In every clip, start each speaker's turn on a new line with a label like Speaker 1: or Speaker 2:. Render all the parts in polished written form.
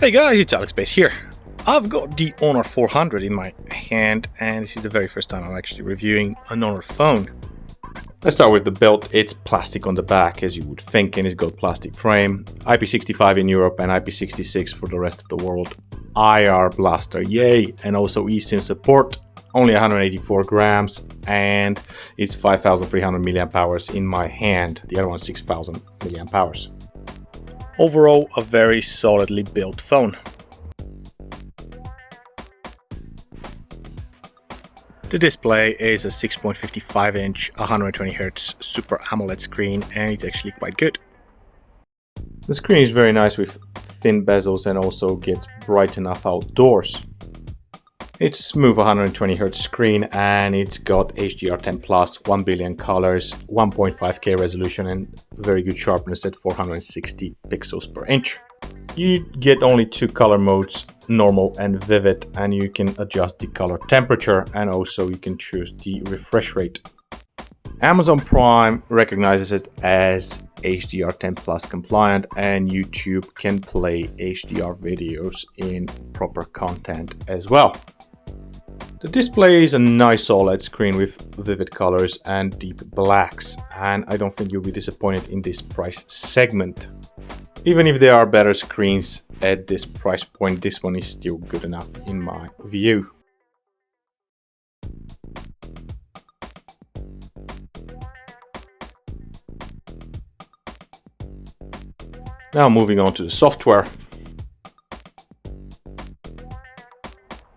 Speaker 1: Hey guys, it's Alex Base here. I've got the Honor 400 in my hand, and this is the very first time I'm actually reviewing an Honor phone. Let's start with the build. It's plastic on the back, as you would think, and it's got plastic frame. IP65 in Europe and IP66 for the rest of the world. IR blaster, yay! And also eSIM support. Only 184 grams, and it's 5,300 milliamp hours in my hand. The other one 6,000 milliamp hours. Overall, a very solidly built phone. The display is a 6.55 inch 120Hz Super AMOLED screen, and it's actually quite good. The screen is very nice with thin bezels and also gets bright enough outdoors. It's a smooth 120Hz screen, and it's got HDR10 plus, 1 billion colors, 1.5K resolution and very good sharpness at 460 pixels per inch. You get only two color modes, normal and vivid, and you can adjust the color temperature, and also you can choose the refresh rate. Amazon Prime recognizes it as HDR10 plus compliant, and YouTube can play HDR videos in proper content as well. The display is a nice OLED screen with vivid colors and deep blacks, and I don't think you'll be disappointed in this price segment. Even if there are better screens at this price point, this one is still good enough in my view. Now moving on to the software.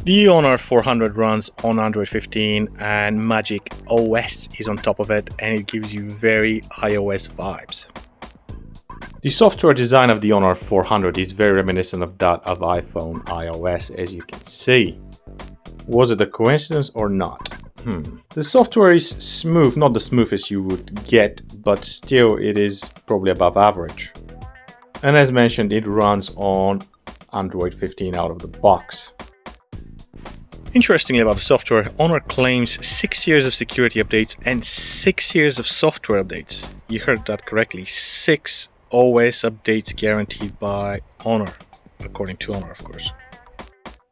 Speaker 1: The Honor 400 runs on Android 15, and Magic OS is on top of it, and it gives you very iOS vibes. The software design of the Honor 400 is very reminiscent of that of iPhone iOS, as you can see. Was it a coincidence or not? The software is smooth, not the smoothest you would get, but still it is probably above average. And as mentioned, it runs on Android 15 out of the box. Interestingly about the software, Honor claims 6 years of security updates and 6 years of software updates. You heard that correctly, 6 OS updates guaranteed by Honor, according to Honor, of course.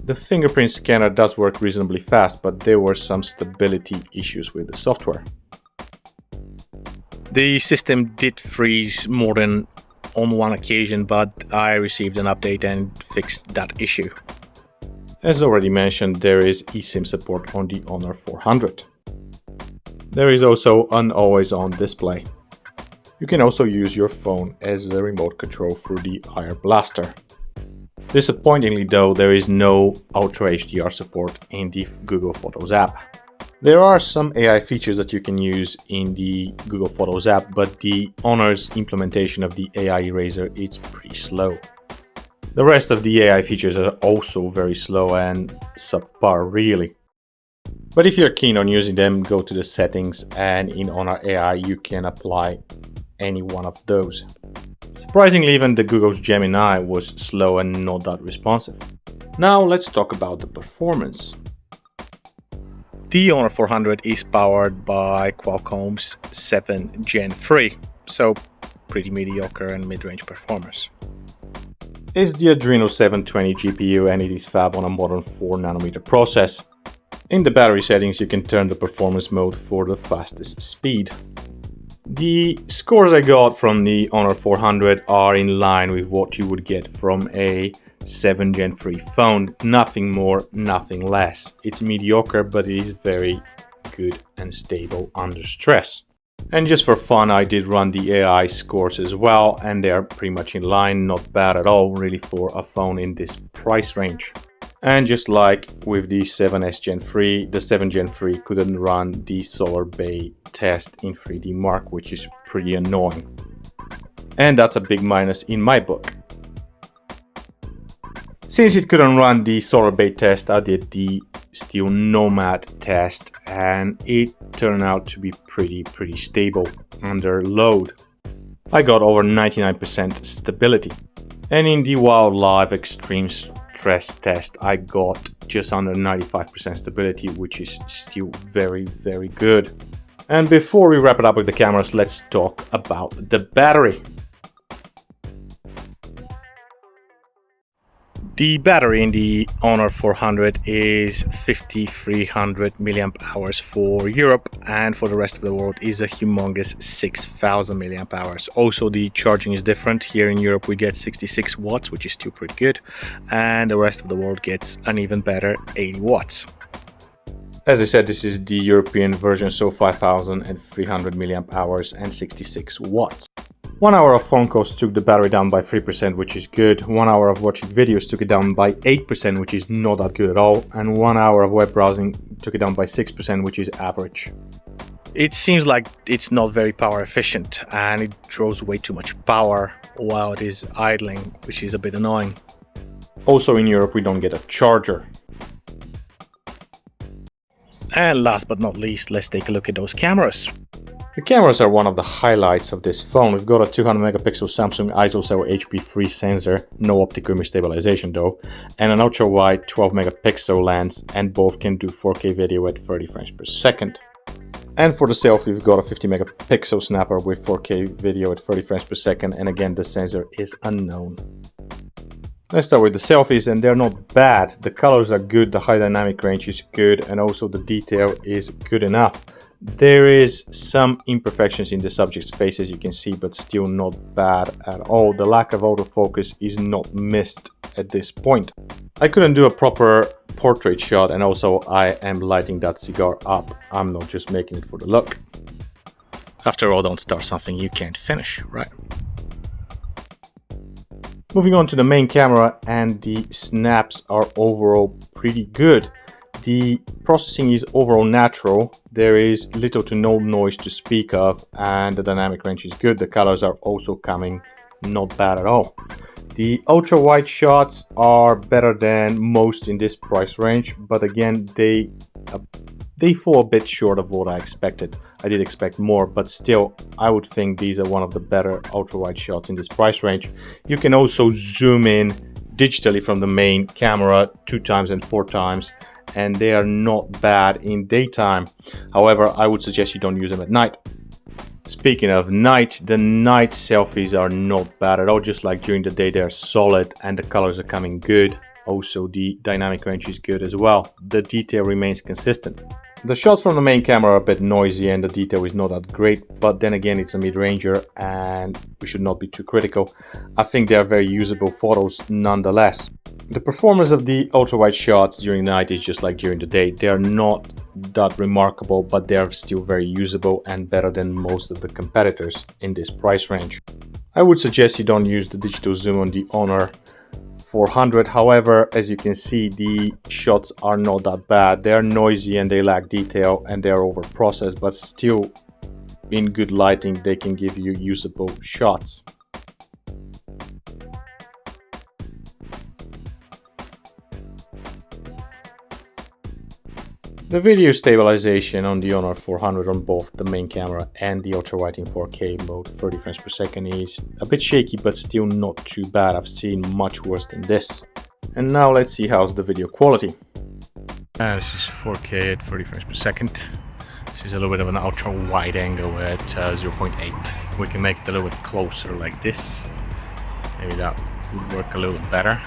Speaker 1: The fingerprint scanner does work reasonably fast, but there were some stability issues with the software. The system did freeze more than on one occasion, but I received an update and fixed that issue. As already mentioned, there is eSIM support on the Honor 400. There is also an always-on display. You can also use your phone as a remote control through the IR blaster. Disappointingly though, there is no Ultra HDR support in the Google Photos app. There are some AI features that you can use in the Google Photos app, but the Honor's implementation of the AI eraser is pretty slow. The rest of the AI features are also very slow and subpar really. But if you're keen on using them, go to the settings, and in Honor AI you can apply any one of those. Surprisingly, even the Google's Gemini was slow and not that responsive. Now let's talk about the performance. The Honor 400 is powered by Qualcomm's 7 Gen 3, so pretty mediocre and mid-range performance. It's the Adreno 720 GPU, and it is fab on a modern 4nm process. In the battery settings you can turn the performance mode for the fastest speed. The scores I got from the Honor 400 are in line with what you would get from a 7 Gen 3 phone. Nothing more, nothing less. It's mediocre, but it is very good and stable under stress. And just for fun, I did run the AI scores as well, and they are pretty much in line, not bad at all really for a phone in this price range. And just like with the 7S Gen 3, the 7 Gen 3 couldn't run the Solar Bay test in 3D Mark, which is pretty annoying. And that's a big minus in my book. Since it couldn't run the Solar Bay test, I did the Steel Nomad test, and it turned out to be pretty stable under load. I got over 99% stability. And in the Wildlife Extreme Stress test, I got just under 95% stability, which is still very good. And before we wrap it up with the cameras, let's talk about the battery. The battery in the Honor 400 is 5300 milliamp hours for Europe, and for the rest of the world is a humongous 6000 milliamp hours. Also, the charging is different. Here in Europe we get 66 watts, which is still pretty good, and the rest of the world gets an even better 80 watts. As I said, this is the European version, so 5300 milliamp hours and 66 watts. 1 hour of phone calls took the battery down by 3%, which is good. 1 hour of watching videos took it down by 8%, which is not that good at all. And 1 hour of web browsing took it down by 6%, which is average. It seems like it's not very power efficient and it draws way too much power while it is idling, which is a bit annoying. Also in Europe we don't get a charger. And last but not least, let's take a look at those cameras. The cameras are one of the highlights of this phone. We've got a 200 megapixel Samsung ISO HP3 sensor, no optical image stabilization though, and an ultra wide 12 megapixel lens, and both can do 4K video at 30 frames per second. And for the selfie, we've got a 50 megapixel snapper with 4K video at 30 frames per second, and again the sensor is unknown. Let's start with the selfies, and they're not bad. The colors are good, the high dynamic range is good, and also the detail is good enough. There is some imperfections in the subject's face, as you can see, but still not bad at all. The lack of autofocus is not missed at this point. I couldn't do a proper portrait shot, and also I am lighting that cigar up. I'm not just making it for the look. After all, don't start something you can't finish, right? Moving on to the main camera, and the snaps are overall pretty good. The processing is overall natural, there is little to no noise to speak of, and the dynamic range is good. The colors are also coming not bad at all. The ultra wide shots are better than most in this price range, but again they fall a bit short of what I expected. I did expect more, but still I would think these are one of the better ultra wide shots in this price range. You can also zoom in digitally from the main camera 2 times and 4 times, and they are not bad in daytime. However, I would suggest you don't use them at night. Speaking of night, the night selfies are not bad at all. Just like during the day, they're solid and the colors are coming good. Also, the dynamic range is good as well. The detail remains consistent. The shots from the main camera are a bit noisy and the detail is not that great, but then again it's a mid-ranger and we should not be too critical. I think they are very usable photos nonetheless. The performance of the ultra-wide shots during the night is just like during the day. They are not that remarkable, but they are still very usable and better than most of the competitors in this price range. I would suggest you don't use the digital zoom on the Honor 400. However, as you can see, the shots are not that bad. They are noisy and they lack detail and they are over processed, but still in good lighting they can give you usable shots. The video stabilization on the Honor 400 on both the main camera and the ultra-wide in 4K mode 30 frames per second is a bit shaky, but still not too bad. I've seen much worse than this. And now let's see how's the video quality. This is 4K at 30 frames per second. This is a little bit of an ultra-wide angle at 0.8. We can make it a little bit closer like this. Maybe that would work a little bit better.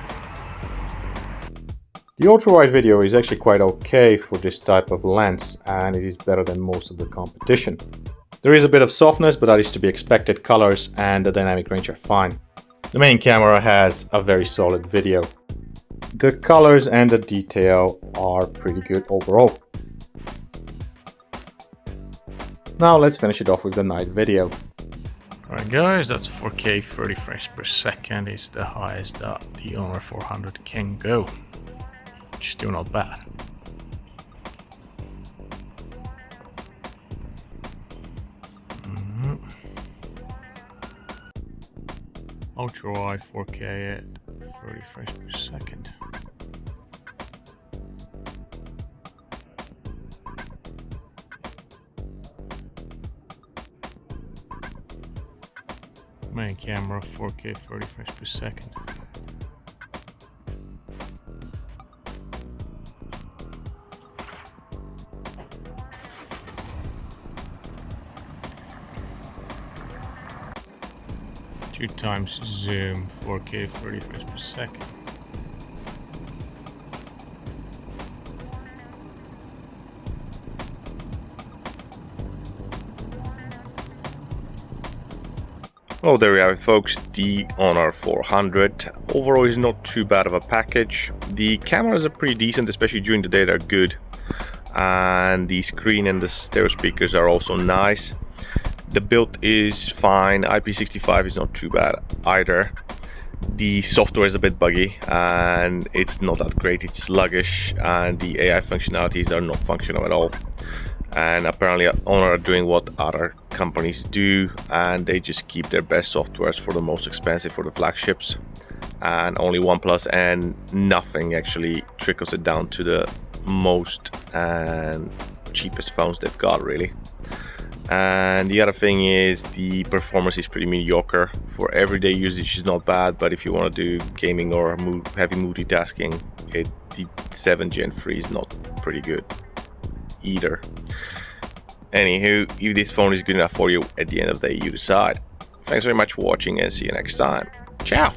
Speaker 1: The ultra-wide video is actually quite okay for this type of lens, and it is better than most of the competition. There is a bit of softness, but that is to be expected. Colors and the dynamic range are fine. The main camera has a very solid video. The colors and the detail are pretty good overall. Now let's finish it off with the night video. Alright guys, that's 4K 30 frames per second. It's the highest that the Honor 400 can go. Still not bad. Ultra wide 4K at 30 frames per second. Main camera 4K 30 frames per second. Two times zoom, 4K 30 frames per second. Well, there we have it, folks. The Honor 400 overall is not too bad of a package. The cameras are pretty decent, especially during the day. They're good, and the screen and the stereo speakers are also nice. The build is fine. IP65 is not too bad either. The software is a bit buggy and it's not that great. It's sluggish, and the AI functionalities are not functional at all. And apparently Honor are doing what other companies do, and they just keep their best softwares for the most expensive, for the flagships, and only OnePlus and nothing actually trickles it down to the most and cheapest phones they've got, really. And the other thing is the performance is pretty mediocre. For everyday usage is not bad, but if you want to do gaming or heavy multitasking, the 7 Gen 3 is not pretty good either. Anywho, if this phone is good enough for you, at the end of the day you decide. Thanks very much for watching, and see you next time. Ciao!